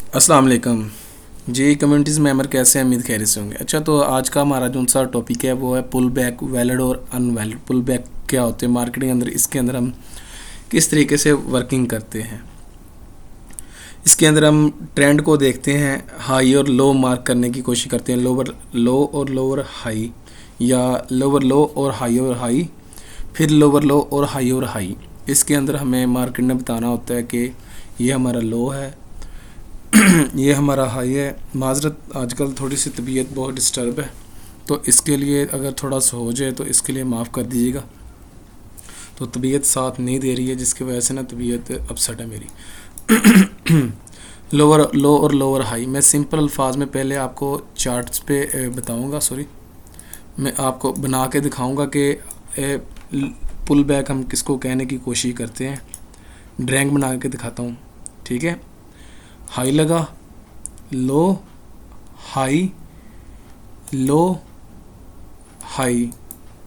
अस्सलाम वालेकुम जी। Communities member कैसे हैं? उम्मीद खैरियत से होंगे। अच्छा, तो आज का हमारा जो सा टॉपिक है वो है पुल बैक, वैलिड और अनवैलिड। पुल बैक क्या होते हैं मार्केटिंग अंदर, इसके अंदर हम किस तरीके से वर्किंग करते हैं। इसके अंदर हम ट्रेंड को देखते हैं, हाई और लो मार्क करने की कोशिश करते हैं, लोअर लो और लोअर हाई, या लोअर लो और हाई, फिर लोअर लो और हाई। इसके अंदर हमें मार्केट ने बताना होता है कि ये हमारा लो है, ये हमारा हाई है। माजरत, आजकल थोड़ी सी तबीयत बहुत डिस्टर्ब है, तो इसके लिए अगर थोड़ा सा हो जाए तो इसके लिए माफ़ कर दीजिएगा। तो तबीयत साथ नहीं दे रही है, जिसकी वजह से ना तबीयत अपसेट है मेरी। लोअर लो और लोअर हाई, मैं सिंपल अल्फाज में पहले आपको चार्ट्स पे बताऊंगा, सॉरी, मैं आपको बना के दिखाऊंगा कि पुल बैक हम किसको कहने की कोशिश करते हैं। ड्राइंग बना के दिखाता हूँ, ठीक है। हाई लगा, लो, हाई, लो, हाई,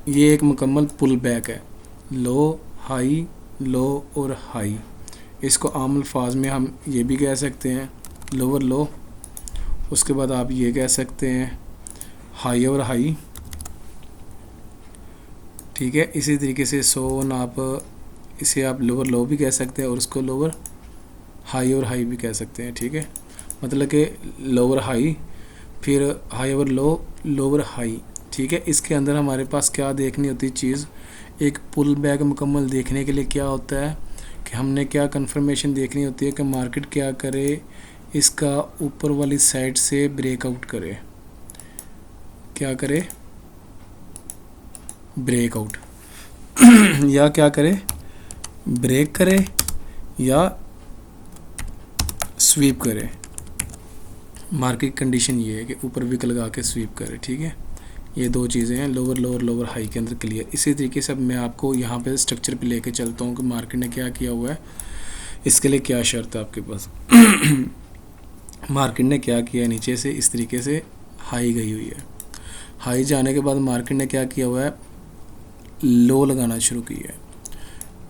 ये एक मुकम्मल पुल बैक है। लो, हाई, लो और हाई। इसको आम अल्फाज में हम ये भी कह सकते हैं लोअर लो, उसके बाद आप ये कह सकते हैं हाई और हाई, ठीक है। इसी तरीके से सोन आप इसे आप लोअर लो भी कह सकते हैं और उसको लोअर हाई और हाई भी कह सकते हैं, ठीक है। मतलब कि लोअर हाई, फिर हाई और लो, लोअर हाई, ठीक है। इसके अंदर हमारे पास क्या देखनी होती है चीज़, एक पुल बैक मुकम्मल देखने के लिए क्या होता है कि हमने क्या कंफर्मेशन देखनी होती है कि मार्केट क्या करे, इसका ऊपर वाली साइड से ब्रेकआउट करे। क्या करे? ब्रेकआउट। या क्या करे? ब्रेक करे या स्वीप करे। मार्केट कंडीशन ये है कि ऊपर विक लगा के स्वीप करे, ठीक है। ये दो चीज़ें हैं, लोअर लोअर लोअर हाई के अंदर क्लियर। इसी तरीके से अब मैं आपको यहाँ पे स्ट्रक्चर पे लेके चलता हूँ कि मार्केट ने क्या किया हुआ है, इसके लिए क्या शर्त है आपके पास। मार्केट ने क्या किया है, नीचे से इस तरीके से हाई गई हुई है। हाई जाने के बाद मार्केट ने क्या किया हुआ है, लो लगाना शुरू किया है।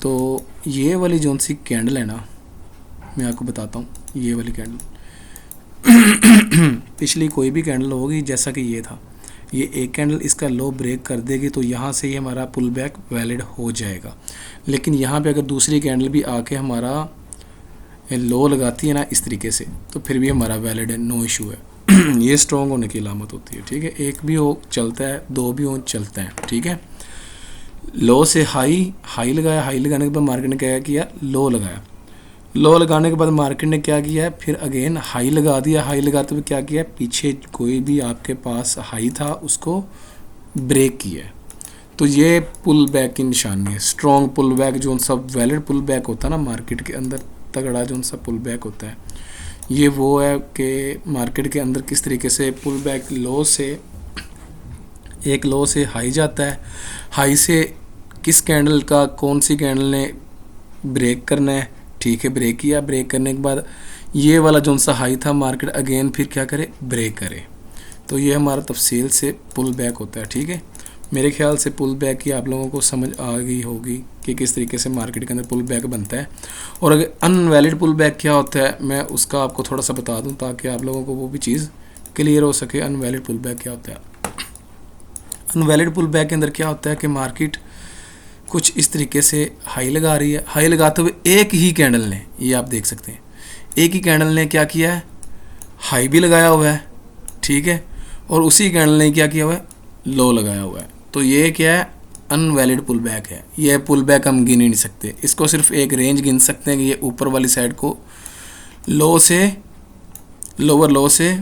तो ये वाली जोन सी कैंडल है ना, मैं आपको बताता हूँ, ये वाली कैंडल पिछली कोई भी कैंडल होगी जैसा कि ये था, ये एक कैंडल इसका लो ब्रेक कर देगी तो यहाँ से ही हमारा पुल बैक वैलिड हो जाएगा। लेकिन यहाँ पे अगर दूसरी कैंडल भी आके हमारा लो लगाती है ना इस तरीके से, तो फिर भी हमारा वैलिड है, नो इशू है। ये स्ट्रॉन्ग होने की अलामत होती है, ठीक है। एक भी हो चलता है, दो भी हो चलता है, ठीक है। लो से हाई, हाई लगाया, हाई लगाने के बाद मार्केट ने क्या किया, लो लगाया। लो लगाने के बाद मार्केट ने क्या किया है, फिर अगेन हाई लगा दिया। हाई लगाते हुए क्या किया, पीछे कोई भी आपके पास हाई था उसको ब्रेक किया। तो ये पुल बैक की निशानी है, स्ट्रॉन्ग पुल बैक, जो सब वैलिड पुल बैक होता है ना मार्केट के अंदर, तगड़ा जो सा पुल बैक होता है, ये वो है कि मार्केट के अंदर किस तरीके से पुल बैक लो से, एक लो से हाई जाता है, हाई से किस कैंडल का, कौन सी कैंडल ने ब्रेक करना है, ठीक है। ब्रेक किया, ब्रेक करने के बाद ये वाला जो सा हाई था, मार्केट अगेन फिर क्या करे, ब्रेक करे। तो ये हमारा तफसील से पुल बैक होता है, ठीक है। मेरे ख्याल से पुल बैक की आप लोगों को समझ आ गई होगी कि किस तरीके से मार्केट के अंदर पुल बैक बनता है। और अगर अनवैलिड पुल बैक क्या होता है, मैं उसका आपको थोड़ा सा बता दूं ताकि आप लोगों को वो भी चीज़ क्लियर हो सके। अनवैलिड पुल बैक क्या होता है? अनवैलिड पुल बैक के अंदर क्या होता है कि मार्केट कुछ इस तरीके से हाई लगा रही है, हाई लगाते हुए एक ही कैंडल ने, ये आप देख सकते हैं, एक ही कैंडल ने क्या किया है, हाई भी लगाया हुआ है, ठीक है, और उसी कैंडल ने क्या किया हुआ है, लो लगाया हुआ है। तो ये क्या है, अनवैलिड पुल बैक है। ये पुल बैक हम गिन ही नहीं सकते, इसको सिर्फ एक रेंज गिन सकते हैं कि ये ऊपर वाली साइड को लो से, लोअर लो से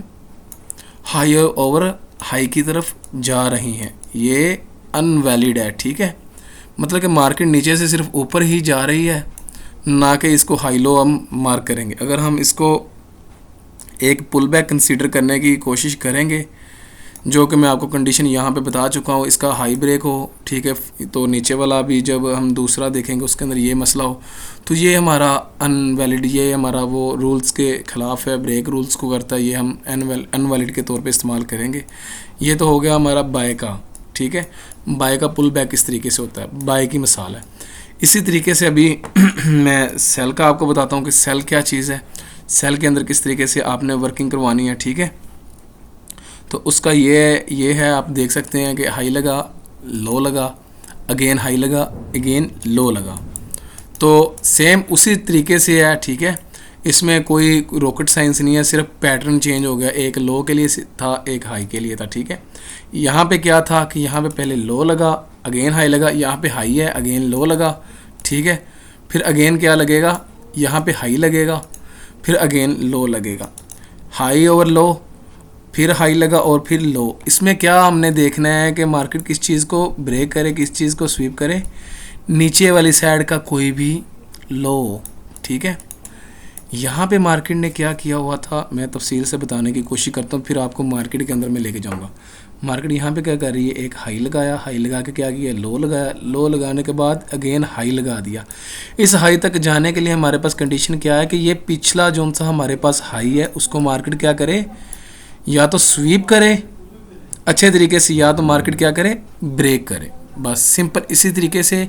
हाई ओवर हाई की तरफ जा रही हैं, ये अनवैलिड है, ठीक है। मतलब कि मार्केट नीचे से सिर्फ ऊपर ही जा रही है, ना कि इसको हाई लो हम मार्क करेंगे। अगर हम इसको एक पुल बैक कंसीडर करने की कोशिश करेंगे, जो कि मैं आपको कंडीशन यहाँ पे बता चुका हूँ, इसका हाई ब्रेक हो, ठीक है, तो नीचे वाला भी जब हम दूसरा देखेंगे उसके अंदर ये मसला हो, तो ये हमारा अनवैलिड, ये हमारा वो रूल्स के ख़िलाफ़ है, ब्रेक रूल्स को करता है, ये हम अनवैलिड के तौर पे इस्तेमाल करेंगे। ये तो हो गया हमारा बाय का, ठीक है। बाय का पुल बैक इस तरीके से होता है, बाय की मिसाल है। इसी तरीके से अभी मैं सेल का आपको बताता हूँ कि सेल क्या चीज़ है। सेल के अंदर किस तरीके से आपने वर्किंग करवानी है, ठीक है। तो उसका ये है, आप देख सकते हैं कि हाई लगा, लो लगा, अगेन हाई लगा, अगेन लो लगा। तो सेम उसी तरीके से है, ठीक है। इसमें कोई रॉकेट साइंस नहीं है, सिर्फ पैटर्न चेंज हो गया, एक लो के लिए था, एक हाई के लिए था, ठीक है। यहाँ पे क्या था कि यहाँ पे पहले लो लगा, अगेन हाई लगा, यहाँ पे हाई है, अगेन लो लगा, ठीक है। फिर अगेन क्या लगेगा, यहाँ पे हाई लगेगा, फिर अगेन लो लगेगा, हाई और लो, फिर हाई लगा और फिर लो। इसमें क्या हमने देखना है कि मार्केट किस चीज़ को ब्रेक करे, किस चीज़ को स्वीप करे, नीचे वाली साइड का कोई भी लो, ठीक है। यहाँ पे मार्केट ने क्या किया हुआ था, मैं तफसील से बताने की कोशिश करता हूँ, फिर आपको मार्केट के अंदर मैं लेके जाऊँगा। मार्केट यहाँ पे क्या कर रही है, एक हाई लगाया, हाई लगा के क्या किया, लो लगाया, लो लगाने के बाद अगेन हाई लगा दिया। इस हाई तक जाने के लिए हमारे पास कंडीशन क्या है कि ये पिछला जो सा हमारे पास हाई है उसको मार्केट क्या करे, या तो स्वीप करे अच्छे तरीके से, या तो मार्केट क्या करे, ब्रेक करे। बस सिंपल इसी तरीके से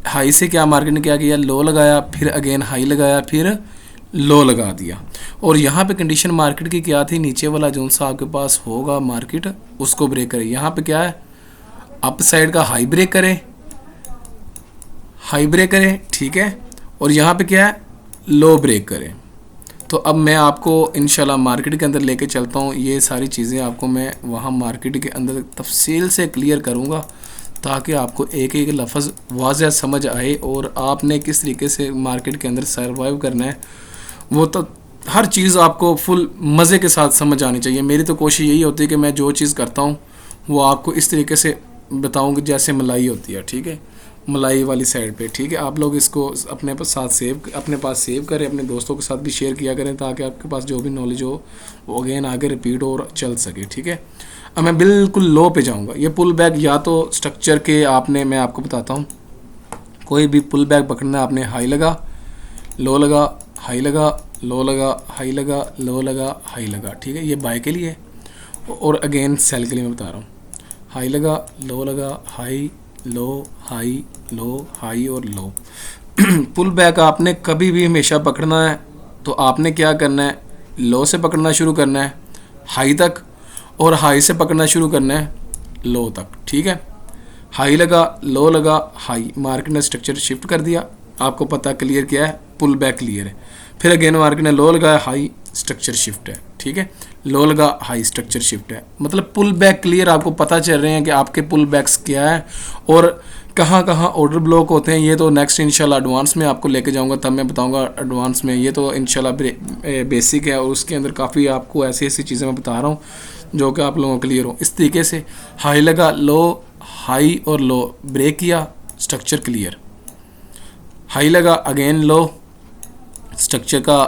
हाई से क्या मार्केट ने क्या किया, लो लगाया, फिर अगेन हाई लगाया, फिर लो लगा दिया। और यहाँ पे कंडीशन मार्केट की क्या थी, नीचे वाला जो सा आपके पास होगा मार्केट उसको ब्रेक करे। यहाँ पे क्या है, अप साइड का हाई ब्रेक करे, हाई ब्रेक करे, ठीक है। और यहाँ पे क्या है, लो ब्रेक करे। तो अब मैं आपको इंशाल्लाह मार्केट के अंदर लेके चलता हूँ। ये सारी चीज़ें आपको मैं वहाँ मार्केट के अंदर तफसील से क्लियर करूँगा, ताकि आपको एक एक लफ्ज़ वाज़ह समझ आए और आपने किस तरीके से मार्केट के अंदर सर्वाइव करना है, वो तो हर चीज़ आपको फुल मज़े के साथ समझ आनी चाहिए। मेरी तो कोशिश यही होती है कि मैं जो चीज़ करता हूँ वो आपको इस तरीके से बताऊँ कि जैसे मलाई होती है, ठीक है, मलाई वाली साइड पे, ठीक है। आप लोग इसको अपने पास सेव करें, अपने दोस्तों के साथ भी शेयर किया करें, ताकि आपके पास जो भी नॉलेज हो वो अगेन आगे रिपीट और चल सके, ठीक है। अब मैं बिल्कुल लो पे जाऊंगा। ये पुल बैक या तो स्ट्रक्चर के आपने, मैं आपको बताता हूँ, कोई भी पुल बैक पकड़ना है आपने, हाई लगा, लो लगा, हाई लगा, लो लगा, हाई लगा, लो लगा, हाई लगा, ठीक है। ये बाय के लिए, और अगेन सेल के लिए मैं बता रहा हूँ, हाई लगा, लो लगा, हाई, लो, हाई, लो, हाई और लो। पुल बैक आपने कभी भी हमेशा पकड़ना है तो आपने क्या करना है, लो से पकड़ना शुरू करना है हाई तक, और हाई से पकड़ना शुरू करना है लो तक, ठीक है। हाई लगा, लो लगा, हाई, मार्केट ने स्ट्रक्चर शिफ्ट कर दिया, आपको पता क्लियर क्या है, पुल बैक क्लियर है। फिर अगेन मार्केट ने लो लगाया, हाई, स्ट्रक्चर शिफ्ट है, ठीक है, लो लगा, हाई, स्ट्रक्चर शिफ्ट है। मतलब पुल बैक क्लियर, आपको पता चल रहे हैं कि आपके पुल बैक्स क्या है और कहाँ कहाँ ऑर्डर ब्लॉक होते हैं। ये तो नेक्स्ट इंशाल्लाह एडवांस में आपको लेके जाऊंगा, तब मैं बताऊंगा एडवांस में। ये तो इंशाल्लाह बेसिक है और उसके अंदर काफ़ी आपको ऐसी ऐसी चीज़ें मैं बता रहा हूँ जो कि आप लोगों को क्लियर हो। इस तरीके से हाई लगा, लो, हाई और लो, ब्रेक किया, स्ट्रक्चर क्लियर, हाई लगा, अगेन लो, स्ट्रक्चर का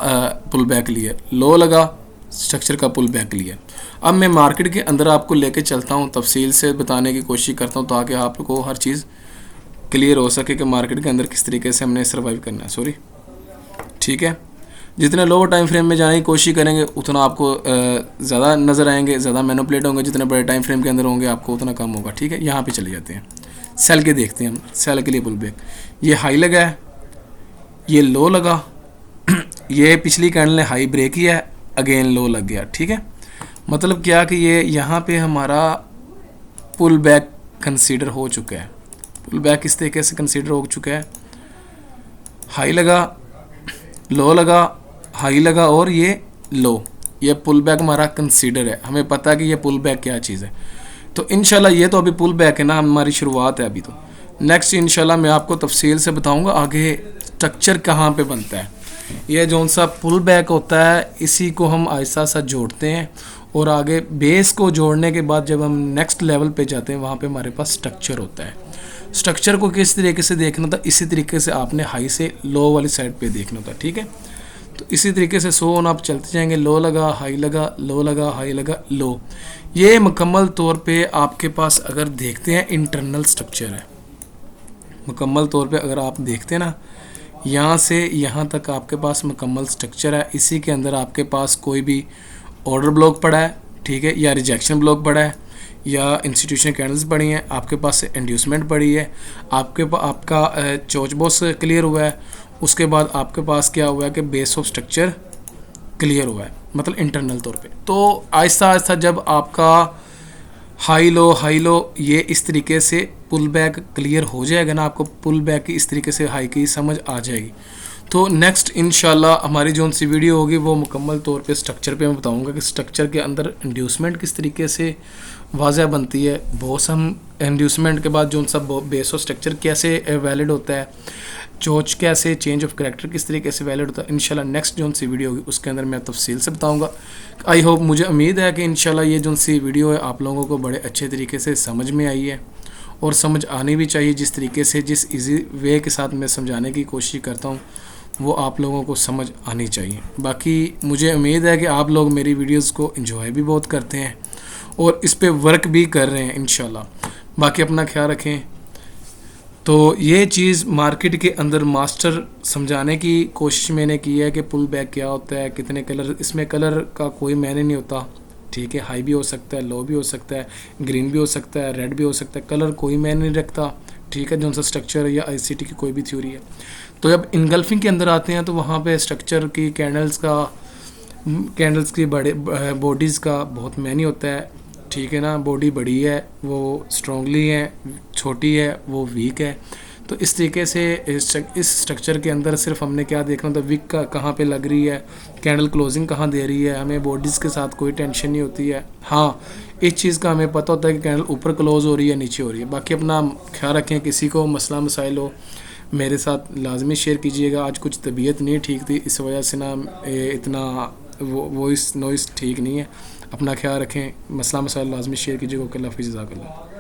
पुल बैक लिया, लो लगा, स्ट्रक्चर का पुल बैक लिया। अब मैं मार्केट के अंदर आपको लेके चलता हूँ, तफसील से बताने की कोशिश करता हूँ ताकि आपको हर चीज़ क्लियर हो सके कि मार्केट के अंदर किस तरीके से हमने सर्वाइव करना है, ठीक है। जितने लो टाइम फ्रेम में जाने की कोशिश करेंगे उतना आपको ज़्यादा नज़र आएंगे, ज़्यादा मैनिपुलेट होंगे। जितने बड़े टाइम फ्रेम के अंदर होंगे आपको उतना कम होगा, ठीक है। यहाँ पे चले जाते हैं, सेल के देखते हैं हम, सेल के लिए पुल बैक। ये हाई लगा है, ये लो लगा, ये पिछली कैंडल ने हाई ब्रेक किया है, अगेन लो लग गया, ठीक है। मतलब क्या कि ये यहाँ पे हमारा पुल बैक कंसीडर हो चुका है। पुल बैक इस तरीके से कंसीडर हो चुका है, हाई लगा, लो लगा, हाई लगा और ये लो, ये पुल बैक हमारा कंसीडर है। हमें पता है कि ये पुल बैक क्या चीज़ है। तो इंशाल्लाह ये तो अभी पुल बैक है ना, हमारी शुरुआत है अभी। तो नेक्स्ट इंशाल्लाह मैं आपको तफसील से बताऊंगा आगे स्ट्रक्चर कहाँ पे बनता है। ये जौन सा पुल बैक होता है इसी को हम आहिस्ता सा जोड़ते हैं और आगे बेस को जोड़ने के बाद जब हम नेक्स्ट लेवल पे जाते हैं वहाँ पे हमारे पास स्ट्रक्चर होता है। स्ट्रक्चर को किस तरीके से देखना था, इसी तरीके से आपने हाई से लो वाली साइड पे देखना था, ठीक है। तो इसी तरीके से सो ऑन आप चलते जाएंगे, लो लगा, हाई लगा, लो लगा, हाई लगा, लो। ये मुकम्मल तौर पे आपके पास अगर देखते हैं इंटरनल स्ट्रक्चर है। मुकम्मल तौर पे अगर आप देखते हैं ना, यहाँ से यहाँ तक आपके पास मुकम्मल स्ट्रक्चर है। इसी के अंदर आपके पास कोई भी ऑर्डर ब्लॉक पड़ा है, ठीक है, या रिजेक्शन ब्लॉक पड़ा है, या इंस्टीट्यूशन कैंडल्स पड़ी हैं, आपके पास इंड्यूसमेंट पड़ी है, आपका चोच बॉस क्लियर हुआ है। उसके बाद आपके पास क्या हुआ है कि बेस ऑफ स्ट्रक्चर क्लियर हुआ है, मतलब इंटरनल तौर पे। तो आहिस्ता आहिस्ता जब आपका हाई लो ये इस तरीके से पुल बैक क्लियर हो जाएगा ना, आपको पुल बैक की इस तरीके से हाई की समझ आ जाएगी, तो नेक्स्ट इंशाल्लाह हमारी जो सी वीडियो होगी वो मुकम्मल तौर पे स्ट्रक्चर पे मैं बताऊंगा कि स्ट्रक्चर के अंदर इंड्यूसमेंट किस तरीके से वाज़ह बनती है, बहुत हम इंड्यूसमेंट के बाद जो सब बेस ऑफ स्ट्रक्चर कैसे वैलिड होता है, चोच कैसे चेंज ऑफ करैक्टर किस तरीके से वैलिड होता है, इंशाल्लाह नेक्स्ट जो सी वीडियो होगी उसके अंदर मैं तफसील से बताऊंगा। आई होप, मुझे उम्मीद है कि इंशाल्लाह ये जो सी वीडियो है आप लोगों को बड़े अच्छे तरीके से समझ में आई है और समझ आनी भी चाहिए। जिस तरीके से जिस इजी वे के साथ मैं समझाने की कोशिश करता हूँ वो आप लोगों को समझ आनी चाहिए। बाकी मुझे उम्मीद है कि आप लोग मेरी वीडियोस को एंजॉय भी बहुत करते हैं और इस पे वर्क भी कर रहे हैं इंशाल्लाह। बाकी अपना ख्याल रखें। तो ये चीज़ मार्केट के अंदर मास्टर समझाने की कोशिश मैंने की है कि पुल बैक क्या होता है, कितने कलर, इसमें कलर का कोई मायने नहीं होता, ठीक है। हाई भी हो सकता है, लो भी हो सकता है, ग्रीन भी हो सकता है, रेड भी हो सकता है, कलर कोई मायने नहीं रखता, ठीक है। जो सा स्ट्रक्चर या आईसीटी की कोई भी थ्योरी है। तो जब इनगल्फिंग के अंदर आते हैं तो वहाँ पे स्ट्रक्चर की कैंडल्स की बड़े बॉडीज़ का बहुत मायने होता है, ठीक है ना। बॉडी बड़ी है वो स्ट्रॉन्गली है, छोटी है वो वीक है। तो इस तरीके से इस स्ट्रक्चर के अंदर सिर्फ हमने क्या देखना होता है, विक का कहाँ पे लग रही है, कैंडल क्लोजिंग कहाँ दे रही है, हमें बॉडीज़ के साथ कोई टेंशन नहीं होती है। हाँ, इस चीज़ का हमें पता होता है कि कैंडल ऊपर क्लोज हो रही है, नीचे हो रही है। बाकी अपना ख्याल रखें, किसी को मसला मसाइल हो मेरे साथ लाजमी शेयर कीजिएगा। आज कुछ तबीयत नहीं ठीक थी, इस वजह से ना इतना वॉइस नॉइस ठीक नहीं है। अपना ख्याल रखें, मसला मसाइल लाजमी शेयर कीजिएगा। ओके, अल्लाह हाफ़िज़, जज़ाकल्लाह।